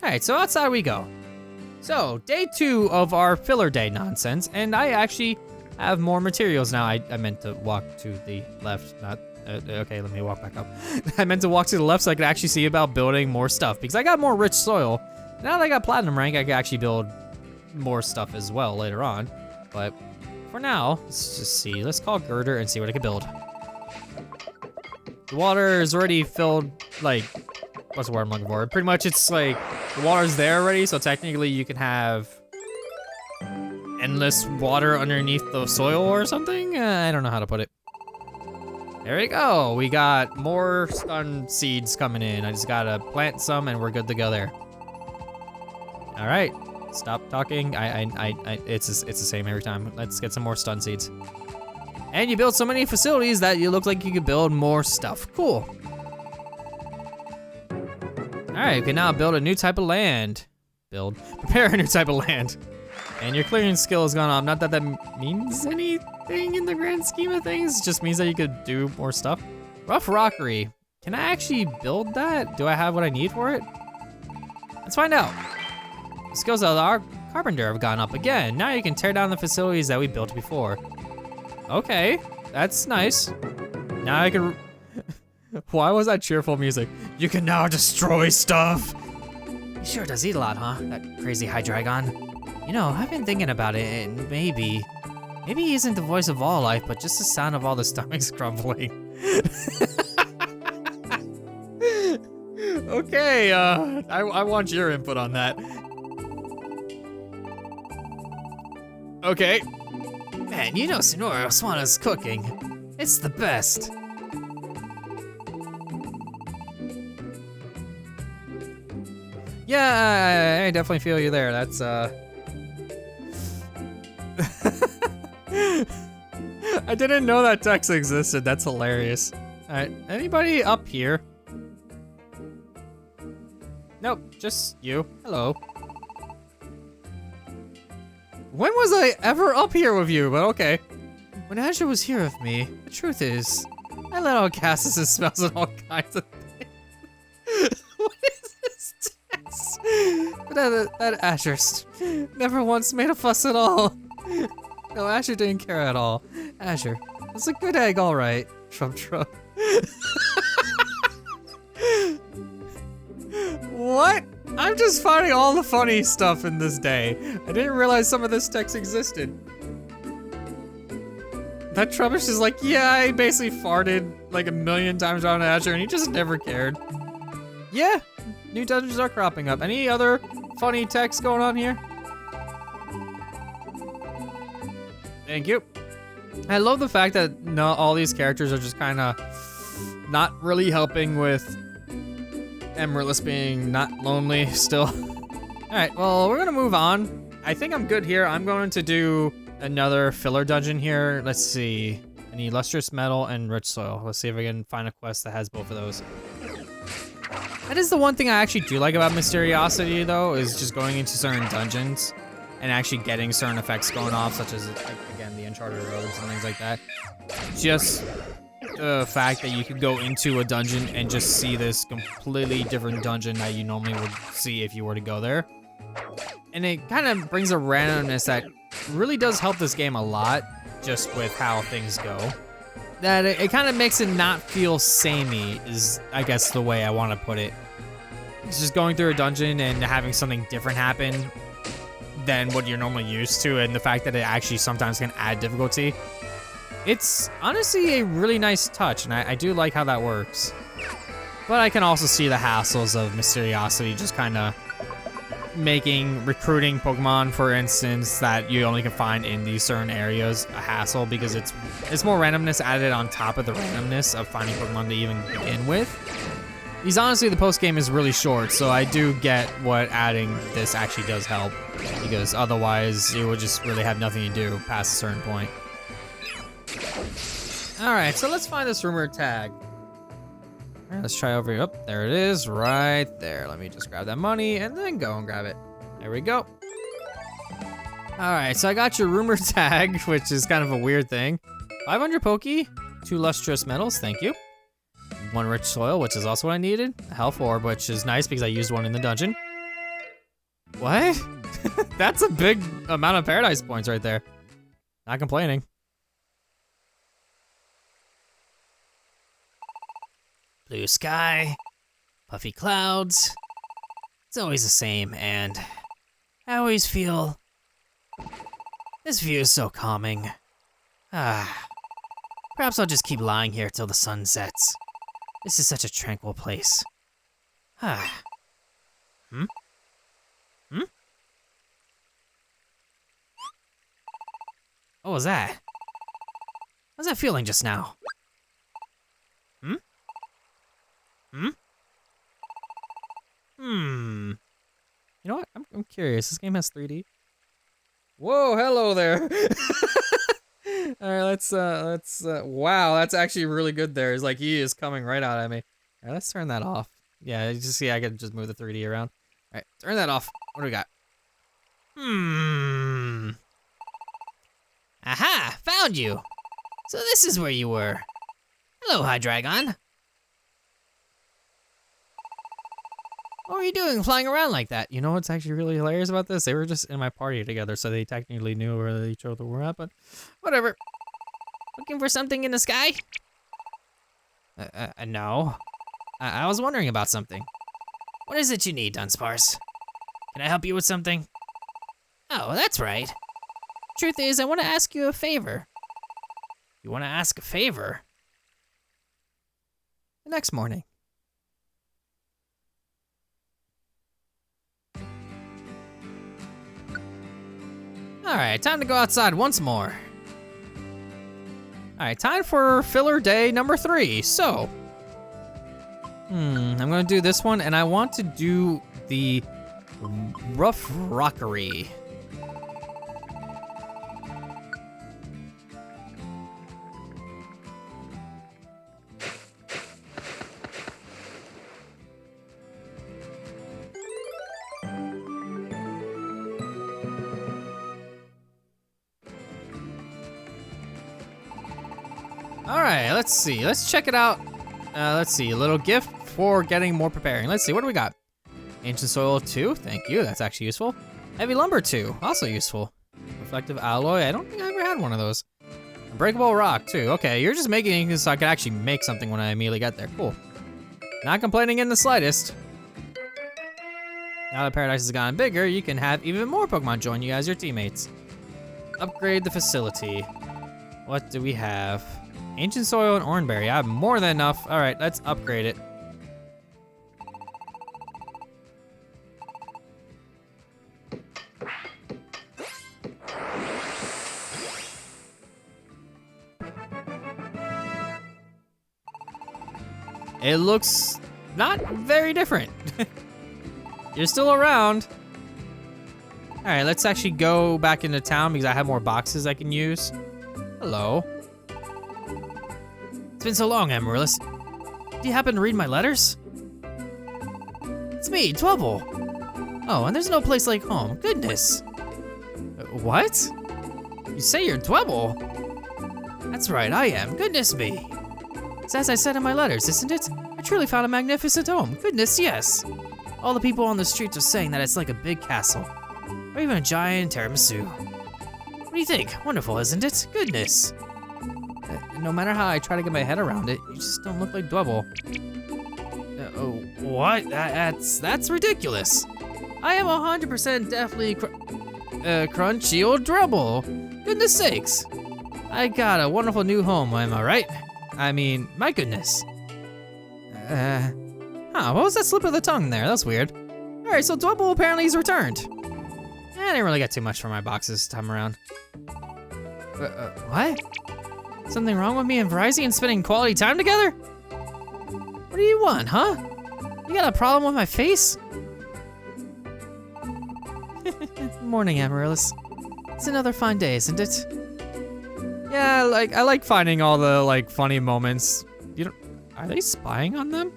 All right, so outside we go. So, day 2 of our filler day nonsense, and I actually have more materials now. I meant to walk to the left, not, okay, let me walk back up. I meant to walk to the left so I could actually see about building more stuff, because I got more rich soil. Now that I got platinum rank, I can actually build more stuff as well later on. But for now, let's just see. Let's call Girder and see what I can build. The water is already filled, like, what's the word I'm looking for? Pretty much it's like, the water's there already, so technically you can have endless water underneath the soil or something? I don't know how to put it. There we go. We got more stun seeds coming in. I just gotta plant some and we're good to go there. All right, stop talking. It's the same every time. Let's get some more stun seeds. And you build so many facilities that you look like you could build more stuff. Cool. All right, you can now build a new type of land. Prepare a new type of land. And your clearing skill has gone up. Not that that means anything in the grand scheme of things. It just means that you could do more stuff. Rough rockery. Can I actually build that? Do I have what I need for it? Let's find out. The skills of our carpenter have gone up again. Now you can tear down the facilities that we built before. Okay, that's nice. Now I can... Why was that cheerful music? You can now destroy stuff. He sure does eat a lot, huh? That crazy Hydreigon. You know, I've been thinking about it, and maybe he isn't the voice of all life, but just the sound of all the stomachs grumbling. Okay, I want your input on that. Okay. Man, you know Senora Oswana's cooking. It's the best. Yeah, I definitely feel you there. That's, I didn't know that text existed. That's hilarious. All right, anybody up here? Nope, just you. Hello. When was I ever up here with you? But okay. When Azure was here with me, the truth is, I let out gases and smells and all kinds of things. What is this text? But that Azure never once made a fuss at all. No, Azure didn't care at all. Azure, it's a good egg, all right. Trump. What? I'm just finding all the funny stuff in this day. I didn't realize some of this text existed. That Trubbish is like, yeah, I basically farted like 1,000,000 times around Azure and he just never cared. Yeah, new dungeons are cropping up. Any other funny text going on here? Thank you. I love the fact that all these characters are just kind of not really helping with Amaryllis being not lonely still. All right, well, we're gonna move on. I think I'm good here. I'm going to do another filler dungeon here. Let's see. I need lustrous metal and rich soil. Let's see if I can find a quest that has both of those. That is the one thing I actually do like about Mysteriosity though, is just going into certain dungeons and actually getting certain effects going off, such as, like, again, the Uncharted Roads and things like that. Just the fact that you could go into a dungeon and just see this completely different dungeon that you normally would see if you were to go there. And it kind of brings a randomness that really does help this game a lot, just with how things go. That it kind of makes it not feel samey, is I guess the way I want to put it. It's just going through a dungeon and having something different happen than what you're normally used to, and the fact that it actually sometimes can add difficulty. It's honestly a really nice touch, and I do like how that works. But I can also see the hassles of Mysteriosity just kind of recruiting Pokemon, for instance, that you only can find in these certain areas a hassle, because it's more randomness added on top of the randomness of finding Pokemon to even begin with. Because honestly, the post game is really short, so I do get what adding this actually does help, because otherwise you would just really have nothing to do past a certain point. Alright, so let's find this rumored tag. Alright, let's try over here. Oh, there it is, right there. Let me just grab that money and then go and grab it. There we go. Alright, so I got your rumored tag, which is kind of a weird thing. 500 Poke, 2 lustrous metals, thank you. 1 rich soil, which is also what I needed. A health orb, which is nice because I used one in the dungeon. What? That's a big amount of paradise points right there. Not complaining. Blue sky, puffy clouds. It's always the same, and I always feel this view is so calming. Perhaps I'll just keep lying here till the sun sets. This is such a tranquil place. Hmm? What was that? What was that feeling just now? You know what? I'm curious. This game has 3D. Whoa, hello there. All right, let's wow, that's actually really good there. It's like he is coming right out at me. All right, let's turn that off. Yeah, you just see I can just move the 3D around. All right, turn that off. What do we got? Aha, found you. So this is where you were. Hello, Hydreigon. What were you doing flying around like that? You know what's actually really hilarious about this? They were just in my party together, so they technically knew where each other were at, but whatever. Looking for something in the sky? No. I was wondering about something. What is it you need, Dunsparce? Can I help you with something? Oh, that's right. Truth is, I want to ask you a favor. You want to ask a favor? The next morning. Alright, time to go outside once more. Alright, time for filler day number 3. So, I'm gonna do this one, and I want to do the rough rockery. All right, let's see. Let's check it out. Let's see. A little gift for getting more preparing. Let's see. What do we got? Ancient soil 2. Thank you. That's actually useful. Heavy lumber 2. Also useful. Reflective alloy. I don't think I ever had one of those. Unbreakable rock 2. Okay, you're just making it so I can actually make something when I immediately get there. Cool. Not complaining in the slightest. Now that Paradise has gotten bigger, you can have even more Pokemon join you as your teammates. Upgrade the facility. What do we have? Ancient soil and Oranberry. I have more than enough. All right, let's upgrade it. It looks not very different. You're still around. All right, let's actually go back into town because I have more boxes I can use. Hello. It's been so long, Amaryllis. Do you happen to read my letters? It's me, Dwebble. Oh, and there's no place like home. Goodness. What? You say you're Dwebble? That's right, I am. Goodness me. It's as I said in my letters, isn't it? I truly found a magnificent home. Goodness, yes. All the people on the streets are saying that it's like a big castle, or even a giant tiramisu. What do you think? Wonderful, isn't it? Goodness. No matter how I try to get my head around it, you just don't look like Dwebble. What? That's ridiculous. I am 100% definitely crunchy old Dwebble. Goodness sakes. I got a wonderful new home, am I right? I mean, my goodness. What was that slip of the tongue there? That's weird. All right, so Dwebble apparently he's returned. I didn't really get too much for my boxes this time around. What? Something wrong with me and Verizon spending quality time together? What do you want, huh? You got a problem with my face? Morning, Amaryllis. It's another fine day, isn't it? Yeah, I like finding all the funny moments. Are they spying on them?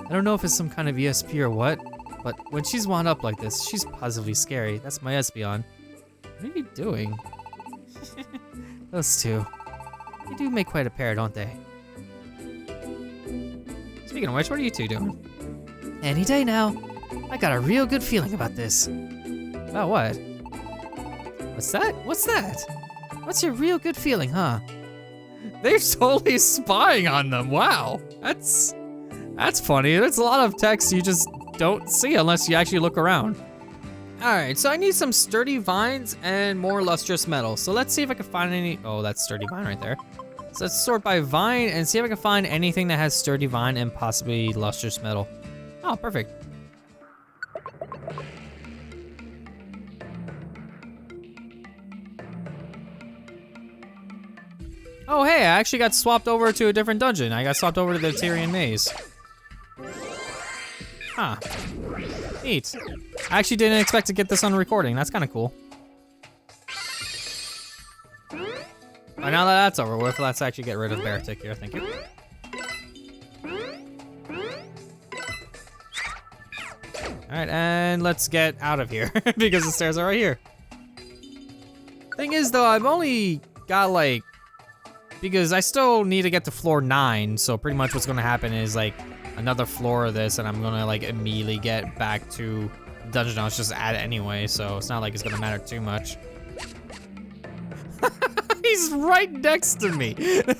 I don't know if it's some kind of ESP or what, but when she's wound up like this, she's positively scary. That's my Espeon. What are you doing? Those two. They do make quite a pair, don't they? Speaking of which, what are you two doing? Any day now. I got a real good feeling about this. About what? What's that? What's that? What's your real good feeling, huh? They're totally spying on them. Wow, that's funny. There's a lot of text you just don't see unless you actually look around. All right, so I need some sturdy vines and more lustrous metal. So let's see if I can find any. Oh, that's sturdy vine right there. So let's sort by vine and see if I can find anything that has sturdy vine and possibly lustrous metal. Oh, perfect. Oh, hey, I actually got swapped over to a different dungeon. I got swapped over to the Tyrian Maze. Huh. Neat. I actually didn't expect to get this on recording. That's kind of cool. Right, now that that's over with, let's actually get rid of Beartick here. Thank you. All right, and let's get out of here because the stairs are right here. Thing is, though, I've only got like, because I still need to get to floor 9, so pretty much what's gonna happen is like another floor of this, and I'm gonna like immediately get back to the dungeon I was just at anyway, so it's not like it's gonna matter too much. He's right next to me. I'm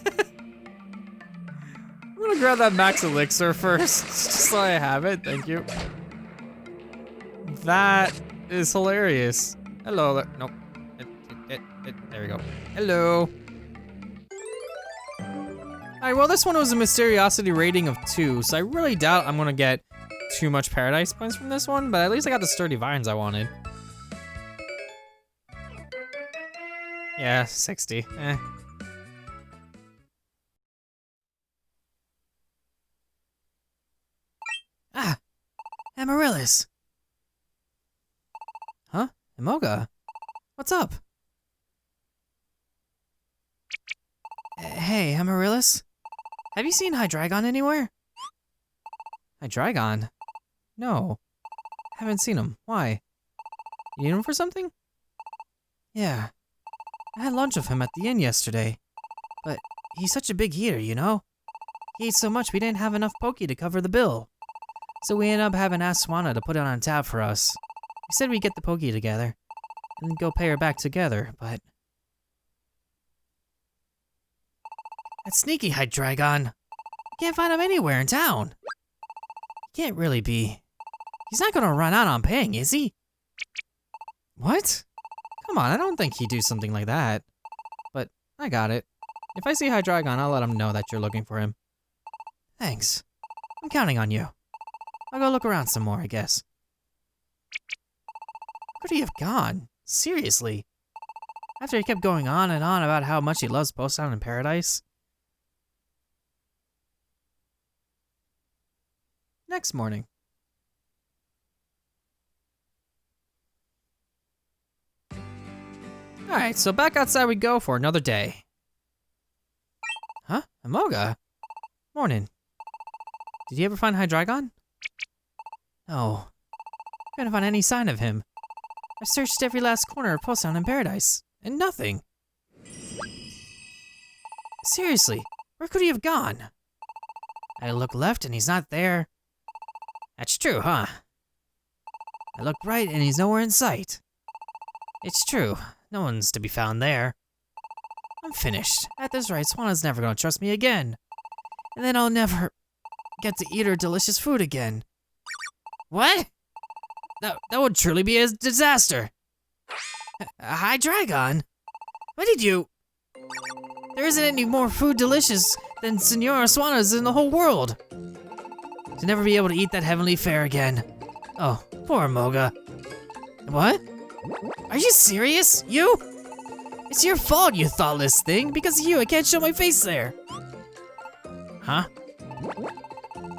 gonna grab that max elixir first, just so I have it. Thank you. That is hilarious. Hello there. Nope. There we go. Hello. Alright, well, this one was a mysteriosity rating of 2, so I really doubt I'm gonna get too much paradise points from this one, but at least I got the sturdy vines I wanted. Yeah, 60. Eh. Ah, Amaryllis. Huh? Imoga? What's up? Hey, Amaryllis. Have you seen Hydreigon anywhere? Hydreigon? No. Haven't seen him. Why? You need him for something? Yeah. I had lunch with him at the inn yesterday. But he's such a big eater, you know? He ate so much we didn't have enough Poké to cover the bill. So we ended up having asked Swanna to put it on tab for us. We said we'd get the Poké together and go pay her back together, but... That sneaky Hydreigon. Can't find him anywhere in town. He can't really be. He's not gonna run out on paying, is he? What? Come on, I don't think he'd do something like that. But I got it. If I see Hydreigon, I'll let him know that you're looking for him. Thanks. I'm counting on you. I'll go look around some more, I guess. Where'd he have gone? Seriously? After he kept going on and on about how much he loves Post Town in Paradise? Next morning. Alright, so back outside we go for another day. Huh? Imoga? Morning. Did you ever find Hydreigon? No. Couldn't find any sign of him. I searched every last corner of Post Town in Paradise, and nothing. Seriously, where could he have gone? I look left and he's not there. That's true, huh? I look right and he's nowhere in sight. It's true, no one's to be found there. I'm finished. At this rate, Swanna's never gonna trust me again. And then I'll never get to eat her delicious food again. What? That would truly be a disaster. Hydreigon? What did you... There isn't any more food delicious than Senora Swanna's in the whole world. To never be able to eat that heavenly fare again. Oh, poor Moga. What? Are you serious? You? It's your fault, you thoughtless thing. Because of you, I can't show my face there. Huh?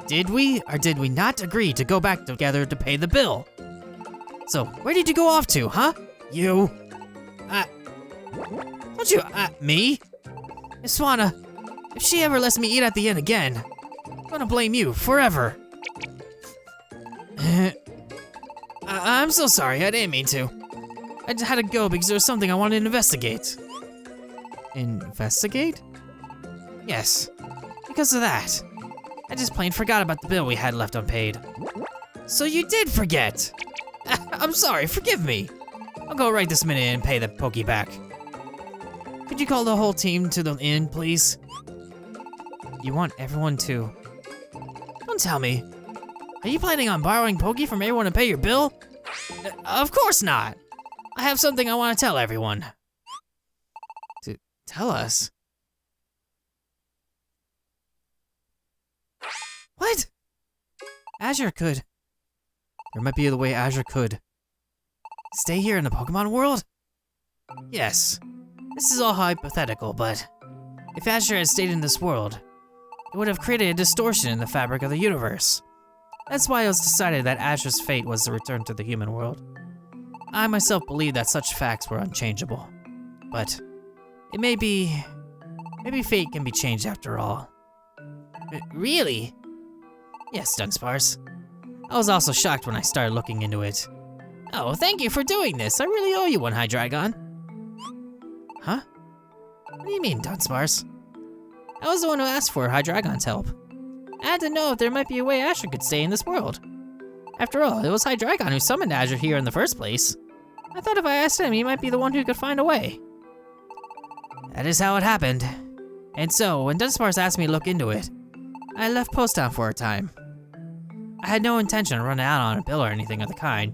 Did we or did we not agree to go back together to pay the bill? So, where did you go off to, huh? You. Don't you, me? If Swanna, if she ever lets me eat at the inn again, I'm gonna blame you forever. I'm so sorry, I didn't mean to. I just had to go because there was something I wanted to investigate. Investigate? Yes, because of that. I just plain forgot about the bill we had left unpaid. So you did forget! I'm sorry, forgive me. I'll go right this minute and pay the Poke back. Could you call the whole team to the inn, please? You want everyone to... Don't tell me. Are you planning on borrowing Poke from everyone to pay your bill? Of course not. I have something I want to tell everyone. Tell us? What? Azure could. There might be a way Azure could. Stay here in the Pokemon world? Yes. This is all hypothetical, but if Azure had stayed in this world, it would have created a distortion in the fabric of the universe. That's why it was decided that Azure's fate was to return to the human world. I myself believe that such facts were unchangeable. But it maybe fate can be changed after all. Really? Yes, Dunsparce. I was also shocked when I started looking into it. Oh, thank you for doing this. I really owe you one, Hydreigon. Huh? What do you mean, Dunsparce? I was the one who asked for Hydreigon's help. I had to know if there might be a way Azure could stay in this world. After all, it was Hydreigon who summoned Azure here in the first place. I thought if I asked him, he might be the one who could find a way. That is how it happened. And so, when Dunsparce asked me to look into it, I left Post Town for a time. I had no intention of running out on a bill or anything of the kind.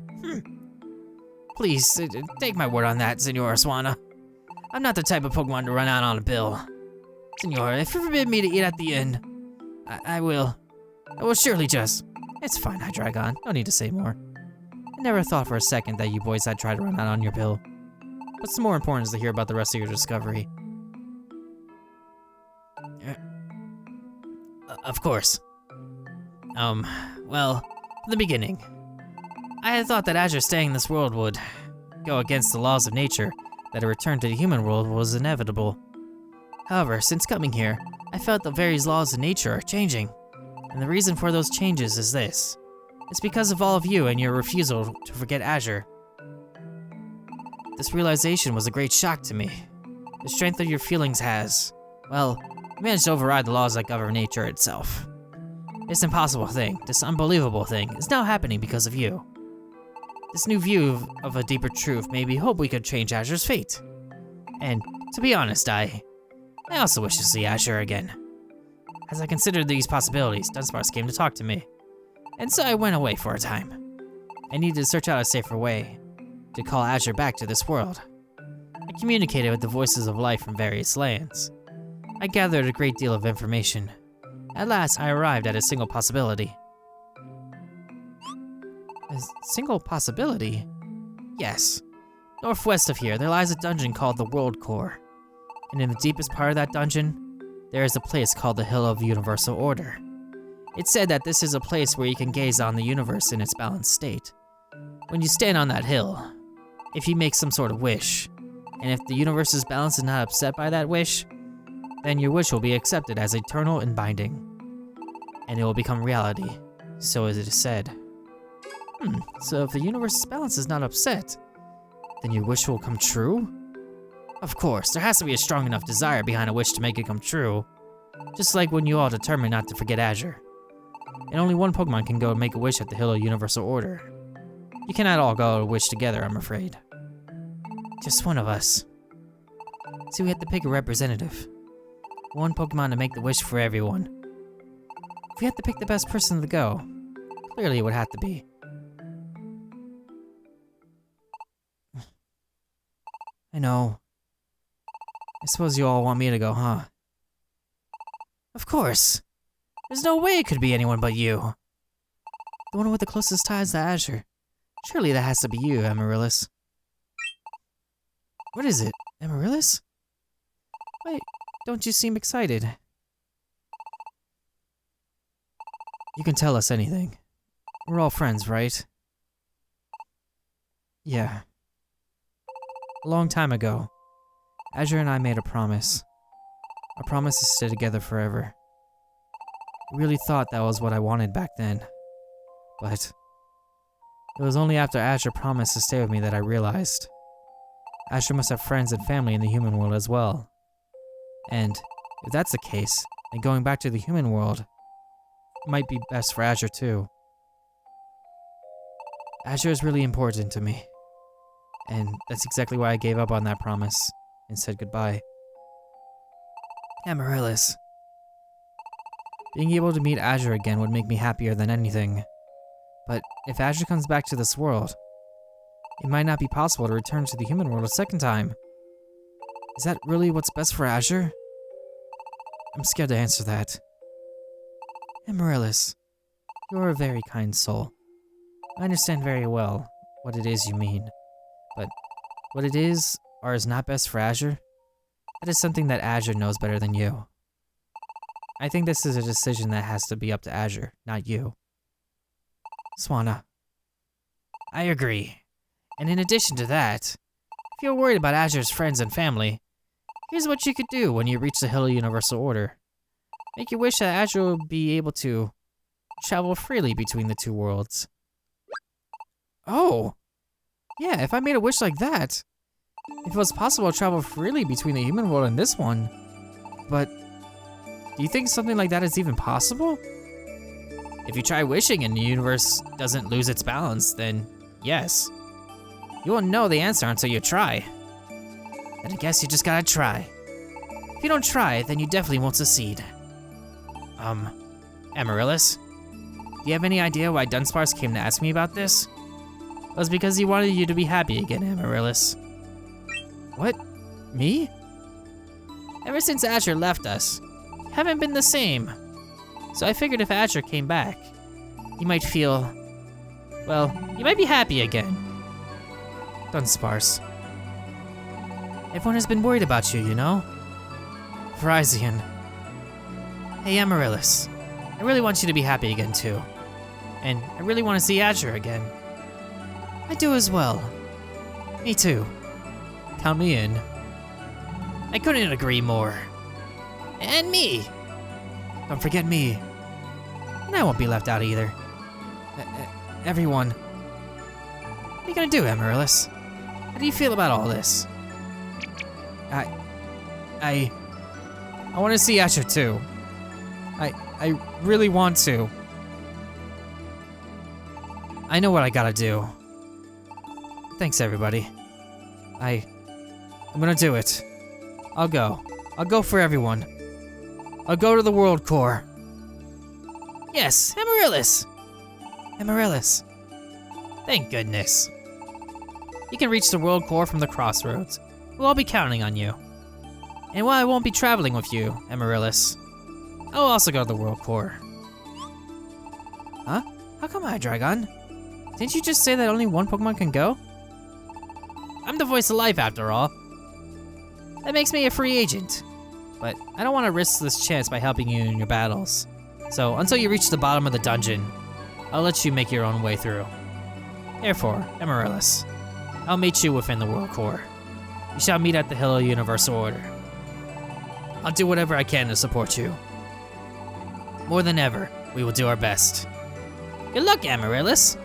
Please, take my word on that, Senora Swanna. I'm not the type of Pokemon to run out on a bill. Senora, if you forbid me to eat at the inn, I will surely just... It's fine, Hydreigon. No need to say more. I never thought for a second that you boys had tried to run out on your bill. What's more important is to hear about the rest of your discovery. Of course. Well, from the beginning, I had thought that Azure staying in this world would go against the laws of nature, that a return to the human world was inevitable. However, since coming here, I felt the various laws of nature are changing. And the reason for those changes is this. It's because of all of you and your refusal to forget Azure. This realization was a great shock to me. The strength of your feelings has, well, managed to override the laws that govern nature itself. This impossible thing, this unbelievable thing, is now happening because of you. This new view of a deeper truth made me hope we could change Azure's fate. And, to be honest, I also wish to see Azure again. As I considered these possibilities, Dunsparce came to talk to me. And so I went away for a time. I needed to search out a safer way to call Azure back to this world. I communicated with the voices of life from various lands. I gathered a great deal of information. At last, I arrived at a single possibility. A single possibility? Yes. Northwest of here, there lies a dungeon called the World Core. And in the deepest part of that dungeon, there is a place called the Hill of Universal Order. It's said that this is a place where you can gaze on the universe in its balanced state. When you stand on that hill, if you make some sort of wish, and if the universe's balance is not upset by that wish, then your wish will be accepted as eternal and binding. And it will become reality, so as it is said. So if the universe's balance is not upset, then your wish will come true? Of course, there has to be a strong enough desire behind a wish to make it come true. Just like when you all determined not to forget Azure. And only one Pokemon can go and make a wish at the Hill of Universal Order. You cannot all go and wish together, I'm afraid. Just one of us. So we have to pick a representative. One Pokemon to make the wish for everyone. If we had to pick the best person to go, clearly it would have to be. I know. I suppose you all want me to go, huh? Of course. There's no way it could be anyone but you. The one with the closest ties to Azure. Surely that has to be you, Amaryllis. What is it, Amaryllis? Why don't you seem excited? You can tell us anything. We're all friends, right? Yeah. A long time ago, Azure and I made a promise. A promise to stay together forever. I really thought that was what I wanted back then. But it was only after Azure promised to stay with me that I realized. Azure must have friends and family in the human world as well. And if that's the case, then going back to the human world might be best for Azure too. Azure is really important to me. And that's exactly why I gave up on that promise and said goodbye. Amaryllis. Being able to meet Azure again would make me happier than anything. But if Azure comes back to this world, it might not be possible to return to the human world a second time. Is that really what's best for Azure? I'm scared to answer that. Amaryllis, you're a very kind soul. I understand very well what it is you mean. But what it is or is not best for Azure, that is something that Azure knows better than you. I think this is a decision that has to be up to Azure, not you. Swana. I agree. And in addition to that, if you're worried about Azure's friends and family, here's what you could do when you reach the Hill Universal Order. Make your wish that Azure will be able to travel freely between the two worlds. Oh! Yeah, if I made a wish like that, if it was possible to travel freely between the human world and this one. But do you think something like that is even possible? If you try wishing and the universe doesn't lose its balance, then yes. You won't know the answer until you try. And I guess you just gotta try. If you don't try, then you definitely won't succeed. Amaryllis? Do you have any idea why Dunsparce came to ask me about this? It was because he wanted you to be happy again, Amaryllis. What? Me? Ever since Azure left us, you haven't been the same. So I figured if Azure came back, you might feel... well, you might be happy again. Dunsparce. Everyone has been worried about you, you know? Verizon. Hey, Amaryllis. I really want you to be happy again, too. And I really want to see Azure again. I do as well. Me too. Count me in. I couldn't agree more. And me. Don't forget me. And I won't be left out either. Everyone. What are you gonna do, Amaryllis? How do you feel about all this? I want to see Azure too. I really want to. I know what I gotta do. Thanks, everybody. I'm gonna do it. I'll go. I'll go for everyone. I'll go to the World Core. Yes, Amaryllis! Amaryllis. Thank goodness. You can reach the World Core from the crossroads. We'll all be counting on you. And while I won't be traveling with you, Amaryllis, I'll also go to the World Core. Huh? How come Hydreigon? Didn't you just say that only one Pokemon can go? I'm the voice of life after all. That makes me a free agent. But I don't want to risk this chance by helping you in your battles. So until you reach the bottom of the dungeon, I'll let you make your own way through. Therefore, Amaryllis, I'll meet you within the World Core. We shall meet at the Hill Universal Order. I'll do whatever I can to support you. More than ever, we will do our best. Good luck, Amaryllis.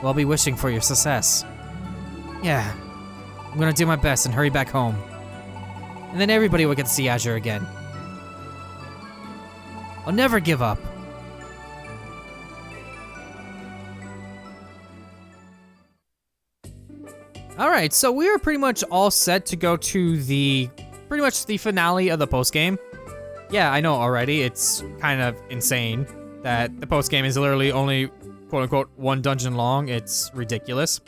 We'll be wishing for your success. Yeah, I'm gonna do my best and hurry back home. And then everybody will get to see Azure again. I'll never give up. Alright, so we are pretty much all set to go to the finale of the postgame. Yeah, I know already, it's kind of insane that the postgame is literally only quote-unquote one dungeon long. It's ridiculous.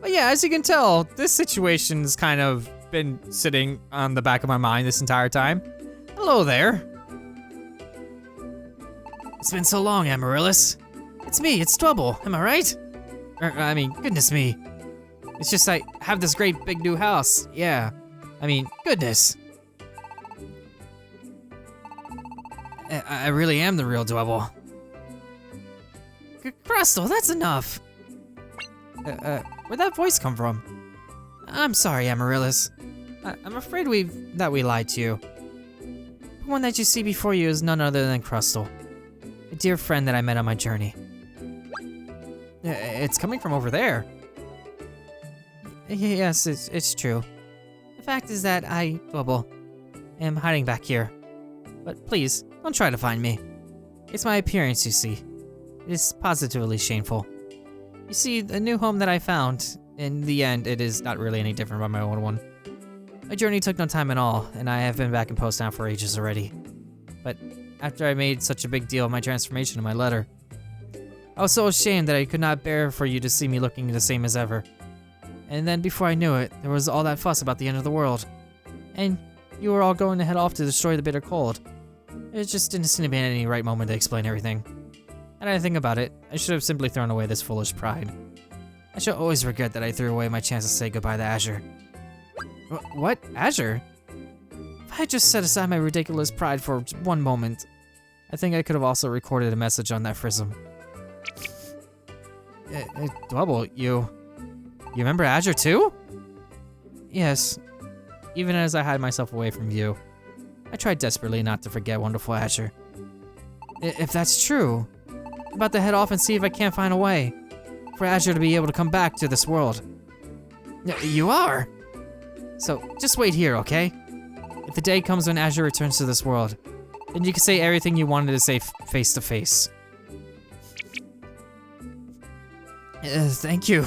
But yeah, as you can tell, this situation's kind of been sitting on the back of my mind this entire time. Hello there. It's been so long, Amaryllis. It's me, it's Trouble, am I right? I mean, goodness me. It's just I have this great big new house. Yeah. I mean, goodness. I really am the real Dwebble. Crystal, that's enough. Where'd that voice come from? I'm sorry, Amaryllis. I'm afraid we lied to you. The one that you see before you is none other than Crystal, a dear friend that I met on my journey. It's coming from over there. Yes, it's true. The fact is that I, Dwebble, am hiding back here. But please, don't try to find me. It's my appearance, you see. It is positively shameful. You see, the new home that I found, in the end, it is not really any different from my old one. My journey took no time at all, and I have been back in Post Town for ages already. But after I made such a big deal of my transformation in my letter, I was so ashamed that I could not bear for you to see me looking the same as ever. And then before I knew it, there was all that fuss about the end of the world. And you were all going to head off to destroy the bitter cold. It just didn't seem to be any right moment to explain everything. And I think about it, I should have simply thrown away this foolish pride. I shall always regret that I threw away my chance to say goodbye to Azure. What? Azure? If I had just set aside my ridiculous pride for one moment, I think I could have also recorded a message on that prism. Dwebble, you remember Azure too? Yes. Even as I hide myself away from view, I tried desperately not to forget wonderful Azure. If that's true, I'm about to head off and see if I can't find a way for Azure to be able to come back to this world. You are? So, just wait here, okay? If the day comes when Azure returns to this world, then you can say everything you wanted to say face to face. Thank you.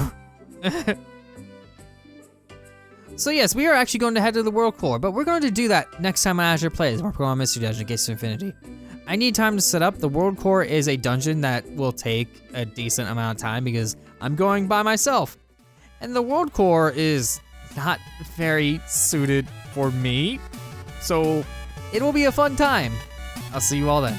So yes, we are actually going to head to the World Core, but we're going to do that next time on Azure Plays, more Pokemon Mystery Dungeon Gates to Infinity. I need time to set up. The World Core is a dungeon that will take a decent amount of time because I'm going by myself. And the World Core is not very suited for me, so it will be a fun time. I'll see you all then.